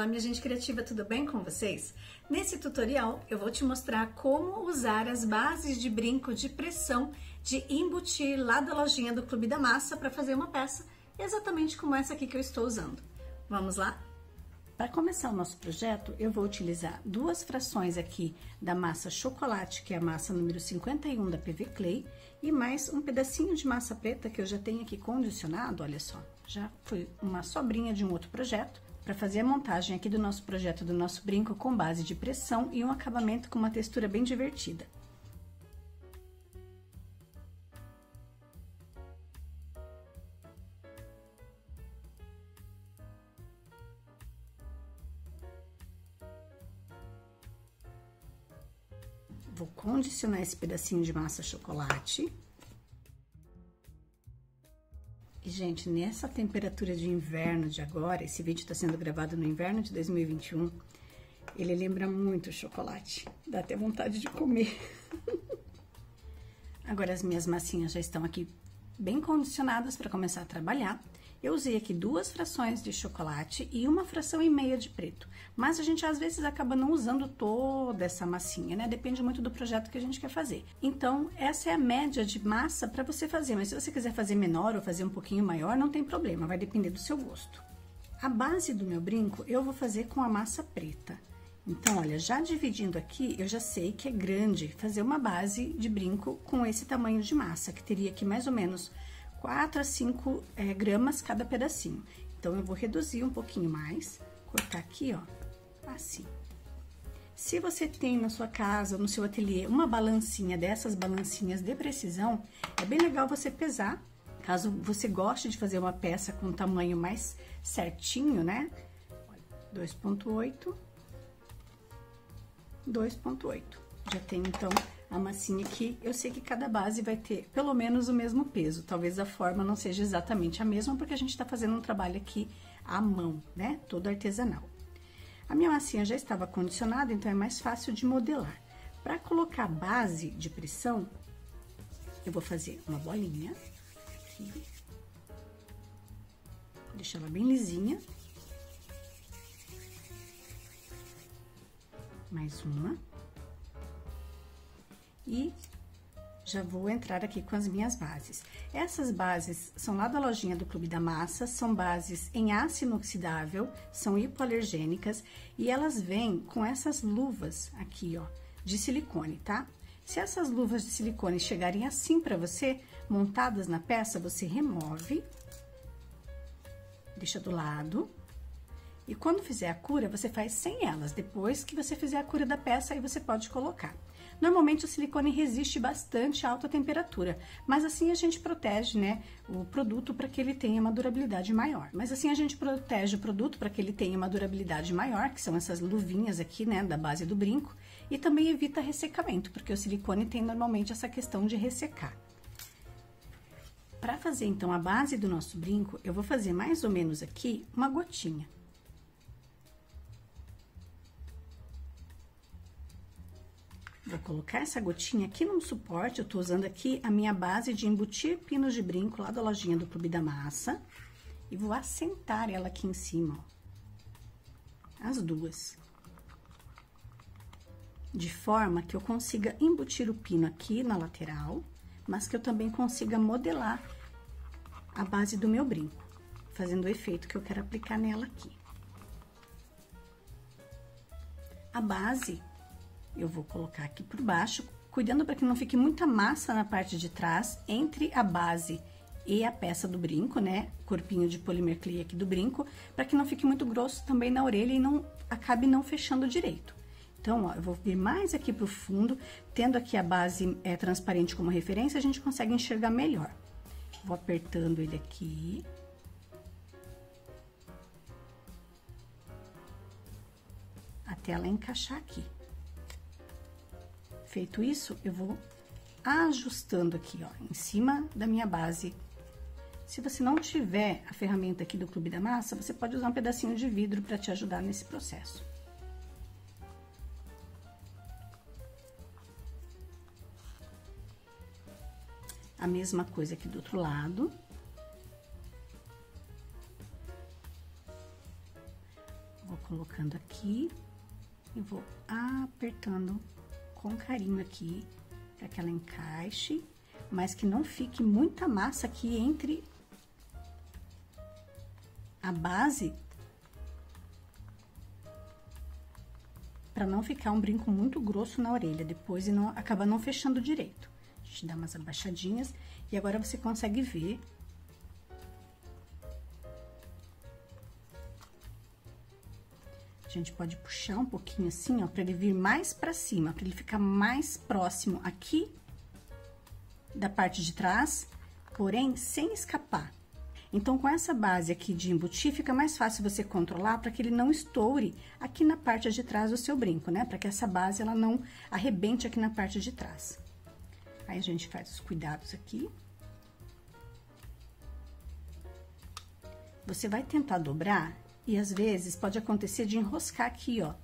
Olá, minha gente criativa, tudo bem com vocês? Nesse tutorial eu vou te mostrar como usar as bases de brinco de pressão de embutir lá da lojinha do Clube da Massa para fazer uma peça exatamente como essa aqui que eu estou usando. Vamos lá? Para começar o nosso projeto, eu vou utilizar duas frações aqui da massa chocolate, que é a massa número 51 da PV Clay, e mais um pedacinho de massa preta que eu já tenho aqui condicionado, olha só, já foi uma sobrinha de um outro projeto, para fazer a montagem aqui do nosso projeto do nosso brinco com base de pressão e um acabamento com uma textura bem divertida. Vou condicionar esse pedacinho de massa chocolate. E, gente, nessa temperatura de inverno de agora, esse vídeo está sendo gravado no inverno de 2021, ele lembra muito o chocolate. Dá até vontade de comer. Agora, as minhas massinhas já estão aqui bem condicionadas para começar a trabalhar. Eu usei aqui duas frações de chocolate e uma fração e meia de preto. Mas a gente, às vezes, acaba não usando toda essa massinha, né? Depende muito do projeto que a gente quer fazer. Então, essa é a média de massa para você fazer. Mas se você quiser fazer menor ou fazer um pouquinho maior, não tem problema. Vai depender do seu gosto. A base do meu brinco, eu vou fazer com a massa preta. Então, olha, já dividindo aqui, eu já sei que é grande fazer uma base de brinco com esse tamanho de massa, que teria aqui mais ou menos 4 a 5 gramas cada pedacinho. Então, eu vou reduzir um pouquinho mais, cortar aqui, ó, assim. Se você tem na sua casa, no seu ateliê, uma balancinha dessas balancinhas de precisão, é bem legal você pesar, caso você goste de fazer uma peça com um tamanho mais certinho, né? 2,8, 2,8. Já tem, então, a massinha aqui. Eu sei que cada base vai ter pelo menos o mesmo peso. Talvez a forma não seja exatamente a mesma, porque a gente tá fazendo um trabalho aqui à mão, né? Todo artesanal. A minha massinha já estava condicionada, então é mais fácil de modelar. Para colocar a base de pressão, eu vou fazer uma bolinha aqui. Deixa ela bem lisinha. Mais uma. E já vou entrar aqui com as minhas bases. Essas bases são lá da lojinha do Clube da Massa, são bases em aço inoxidável, são hipoalergênicas e elas vêm com essas luvas aqui, ó, de silicone, tá? Se essas luvas de silicone chegarem assim pra você, montadas na peça, você remove, deixa do lado. E quando fizer a cura, você faz sem elas. Depois que você fizer a cura da peça, aí você pode colocar. Normalmente o silicone resiste bastante a alta temperatura, mas assim a gente protege, né, o produto para que ele tenha uma durabilidade maior. Mas assim a gente protege o produto para que ele tenha uma durabilidade maior, que são essas luvinhas aqui, né, da base do brinco, e também evita ressecamento, porque o silicone tem normalmente essa questão de ressecar. Para fazer então a base do nosso brinco, eu vou fazer mais ou menos aqui uma gotinha. Vou colocar essa gotinha aqui num suporte, eu tô usando aqui a minha base de embutir pinos de brinco lá da lojinha do Clube da Massa. E vou assentar ela aqui em cima, ó. As duas. De forma que eu consiga embutir o pino aqui na lateral, mas que eu também consiga modelar a base do meu brinco, fazendo o efeito que eu quero aplicar nela aqui. A base eu vou colocar aqui por baixo, cuidando para que não fique muita massa na parte de trás, entre a base e a peça do brinco, né? Corpinho de Polymer Clay aqui do brinco, para que não fique muito grosso também na orelha e não acabe não fechando direito. Então, ó, eu vou vir mais aqui pro fundo, tendo aqui a base transparente como referência, a gente consegue enxergar melhor. Vou apertando ele aqui. Até ela encaixar aqui. Feito isso, eu vou ajustando aqui, ó, em cima da minha base. Se você não tiver a ferramenta aqui do Clube da Massa, você pode usar um pedacinho de vidro para te ajudar nesse processo. A mesma coisa aqui do outro lado. colocando aqui e vou apertando com carinho aqui, para que ela encaixe, mas que não fique muita massa aqui entre a base, para não ficar um brinco muito grosso na orelha depois e não acaba não fechando direito. A gente dá umas abaixadinhas e agora você consegue ver. A gente pode puxar um pouquinho assim, ó, para ele vir mais para cima, para ele ficar mais próximo aqui da parte de trás, porém sem escapar. Então, com essa base aqui de embutir, fica mais fácil você controlar para que ele não estoure aqui na parte de trás do seu brinco, né? Para que essa base, ela não arrebente aqui na parte de trás. Aí, a gente faz os cuidados aqui. Você vai tentar dobrar e, às vezes, pode acontecer de enroscar aqui, ó,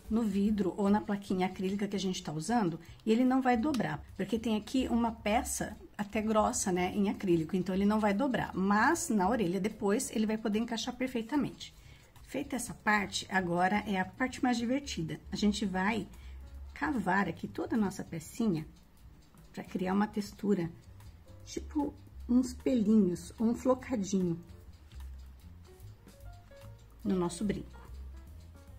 no vidro ou na plaquinha acrílica que a gente tá usando, e ele não vai dobrar, porque tem aqui uma peça até grossa, né, em acrílico, então ele não vai dobrar, mas na orelha depois ele vai poder encaixar perfeitamente. Feita essa parte, agora é a parte mais divertida. A gente vai cavar aqui toda a nossa pecinha para criar uma textura, tipo uns pelinhos ou um flocadinho no nosso brinco.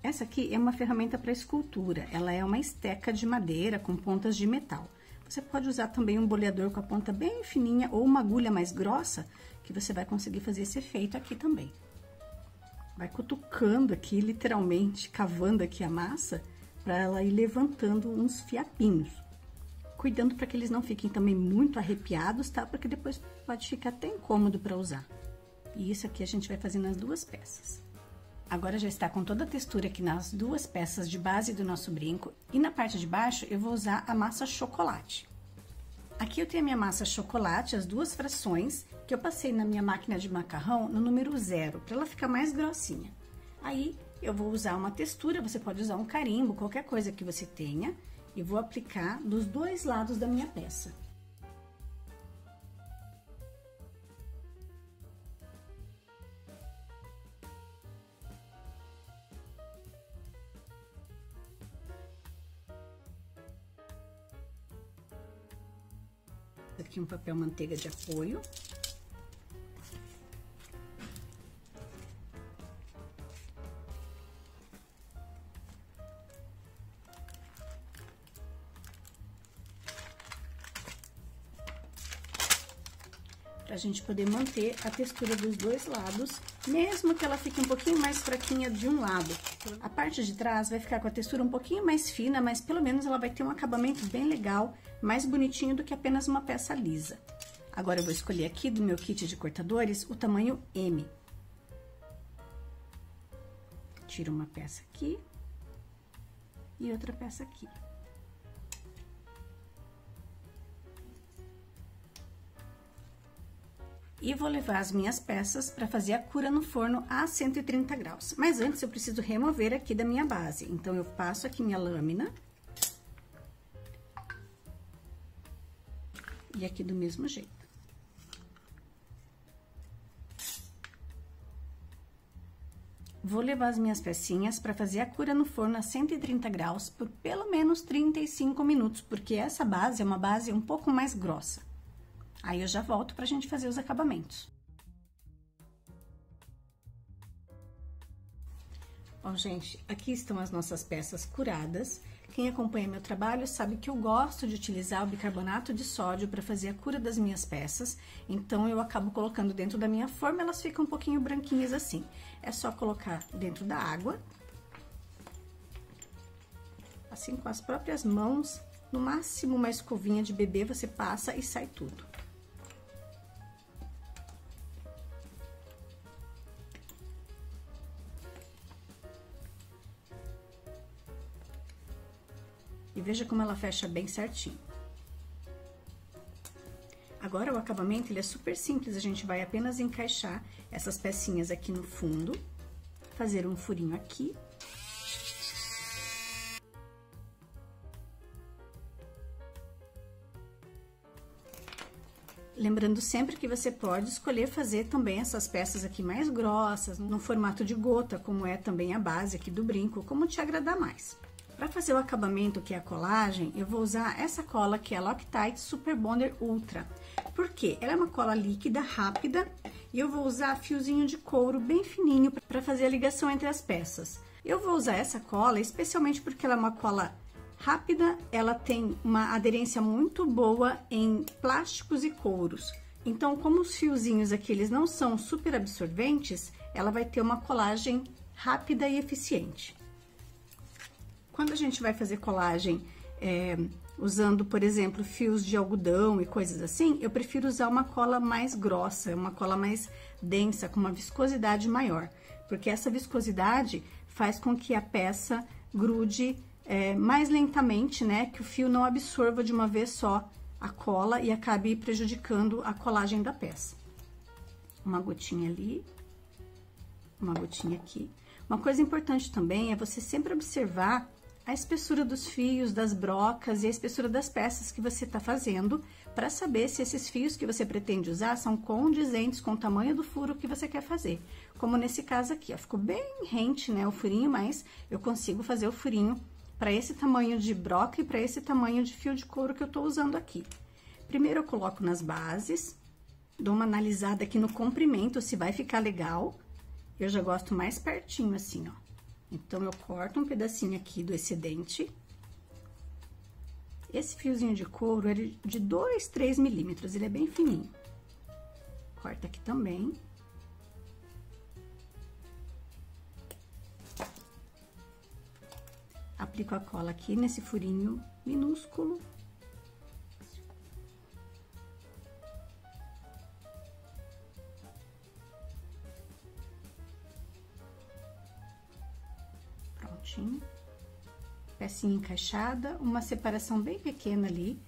Essa aqui é uma ferramenta para escultura, ela é uma esteca de madeira com pontas de metal. Você pode usar também um boleador com a ponta bem fininha ou uma agulha mais grossa, que você vai conseguir fazer esse efeito aqui também. Vai cutucando aqui, literalmente, cavando aqui a massa, para ela ir levantando uns fiapinhos. Cuidando para que eles não fiquem também muito arrepiados, tá? Porque depois pode ficar até incômodo para usar. E isso aqui a gente vai fazer nas duas peças. Agora já está com toda a textura aqui nas duas peças de base do nosso brinco. E na parte de baixo eu vou usar a massa chocolate. Aqui eu tenho a minha massa chocolate, as duas frações, que eu passei na minha máquina de macarrão no número 0, para ela ficar mais grossinha. Aí eu vou usar uma textura, você pode usar um carimbo, qualquer coisa que você tenha, e vou aplicar dos dois lados da minha peça. Aqui um papel manteiga de apoio. Pra gente poder manter a textura dos dois lados, mesmo que ela fique um pouquinho mais fraquinha de um lado. A parte de trás vai ficar com a textura um pouquinho mais fina, mas pelo menos ela vai ter um acabamento bem legal, mais bonitinho do que apenas uma peça lisa. Agora eu vou escolher aqui do meu kit de cortadores o tamanho M. Tiro uma peça aqui e outra peça aqui. E vou levar as minhas peças para fazer a cura no forno a 130 graus. Mas antes eu preciso remover aqui da minha base. Então, eu passo aqui minha lâmina. E aqui do mesmo jeito. Vou levar as minhas pecinhas para fazer a cura no forno a 130 graus por pelo menos 35 minutos, porque essa base é uma base um pouco mais grossa. Aí eu já volto pra gente fazer os acabamentos. Bom, gente, aqui estão as nossas peças curadas. Quem acompanha meu trabalho sabe que eu gosto de utilizar o bicarbonato de sódio para fazer a cura das minhas peças. Então, eu acabo colocando dentro da minha forma, elas ficam um pouquinho branquinhas assim. É só colocar dentro da água. Assim, com as próprias mãos, no máximo uma escovinha de bebê, você passa e sai tudo. E veja como ela fecha bem certinho. Agora, o acabamento, ele é super simples, a gente vai apenas encaixar essas pecinhas aqui no fundo, fazer um furinho aqui. Lembrando sempre que você pode escolher fazer também essas peças aqui mais grossas, no formato de gota, como é também a base aqui do brinco, como te agradar mais. Para fazer o acabamento, que é a colagem, eu vou usar essa cola que é a Loctite Super Bonder Ultra. Por quê? Ela é uma cola líquida, rápida, e eu vou usar fiozinho de couro bem fininho para fazer a ligação entre as peças. Eu vou usar essa cola especialmente porque ela é uma cola rápida, ela tem uma aderência muito boa em plásticos e couros. Então, como os fiozinhos aqui, eles não são super absorventes, ela vai ter uma colagem rápida e eficiente. Quando a gente vai fazer colagem usando, por exemplo, fios de algodão e coisas assim, eu prefiro usar uma cola mais grossa, uma cola mais densa, com uma viscosidade maior. Porque essa viscosidade faz com que a peça grude mais lentamente, né? Que o fio não absorva de uma vez só a cola e acabe prejudicando a colagem da peça. Uma gotinha ali, uma gotinha aqui. Uma coisa importante também é você sempre observar a espessura dos fios, das brocas e a espessura das peças que você está fazendo, para saber se esses fios que você pretende usar são condizentes com o tamanho do furo que você quer fazer. Como nesse caso aqui, ó, ficou bem rente, né, o furinho, mas eu consigo fazer o furinho para esse tamanho de broca e para esse tamanho de fio de couro que eu tô usando aqui. Primeiro eu coloco nas bases, dou uma analisada aqui no comprimento, se vai ficar legal. Eu já gosto mais pertinho assim, ó. Então, eu corto um pedacinho aqui do excedente. Esse fiozinho de couro é de 2, 3 milímetros, ele é bem fininho. Corta aqui também. Aplico a cola aqui nesse furinho minúsculo. Prontinho. Pecinha encaixada, uma separação bem pequena ali.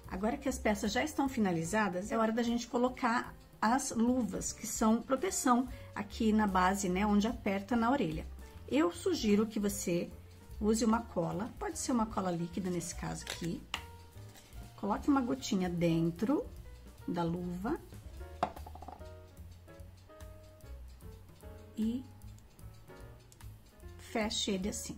Agora que as peças já estão finalizadas, é hora da gente colocar as luvas, que são proteção aqui na base, né, onde aperta na orelha. Eu sugiro que você use uma cola, pode ser uma cola líquida nesse caso aqui. Coloque uma gotinha dentro da luva. E feche ele assim.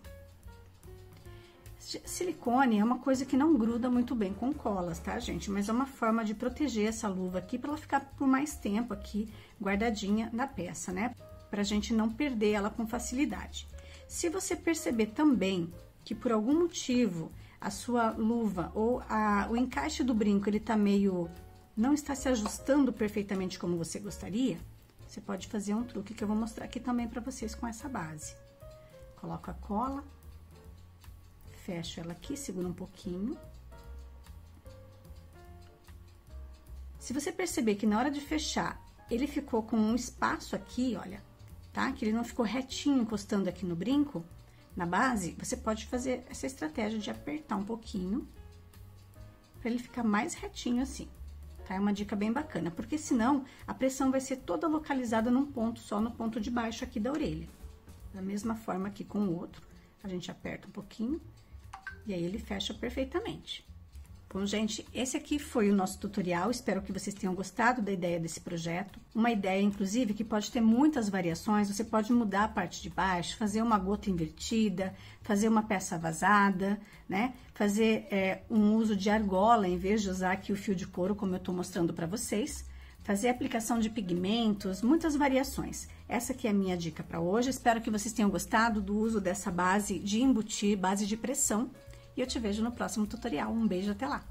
Silicone é uma coisa que não gruda muito bem com colas, tá, gente? Mas é uma forma de proteger essa luva aqui para ela ficar por mais tempo aqui guardadinha na peça, né? Pra gente não perder ela com facilidade. Se você perceber também que por algum motivo a sua luva ou o encaixe do brinco ele tá meio, não está se ajustando perfeitamente como você gostaria, você pode fazer um truque que eu vou mostrar aqui também para vocês com essa base. Coloco a cola. Fecho ela aqui, segura um pouquinho. Se você perceber que na hora de fechar, ele ficou com um espaço aqui, olha, tá? Que ele não ficou retinho encostando aqui no brinco, na base, você pode fazer essa estratégia de apertar um pouquinho, para ele ficar mais retinho assim, tá? É uma dica bem bacana, porque senão a pressão vai ser toda localizada num ponto só, no ponto de baixo aqui da orelha. Da mesma forma aqui com o outro, a gente aperta um pouquinho. E aí, ele fecha perfeitamente. Bom, gente, esse aqui foi o nosso tutorial. Espero que vocês tenham gostado da ideia desse projeto. Uma ideia, inclusive, que pode ter muitas variações. Você pode mudar a parte de baixo, fazer uma gota invertida, fazer uma peça vazada, né? Fazer um uso de argola, em vez de usar aqui o fio de couro, como eu tô mostrando pra vocês. Fazer aplicação de pigmentos, muitas variações. Essa aqui é a minha dica para hoje. Espero que vocês tenham gostado do uso dessa base de embutir, base de pressão. E eu te vejo no próximo tutorial. Um beijo, até lá!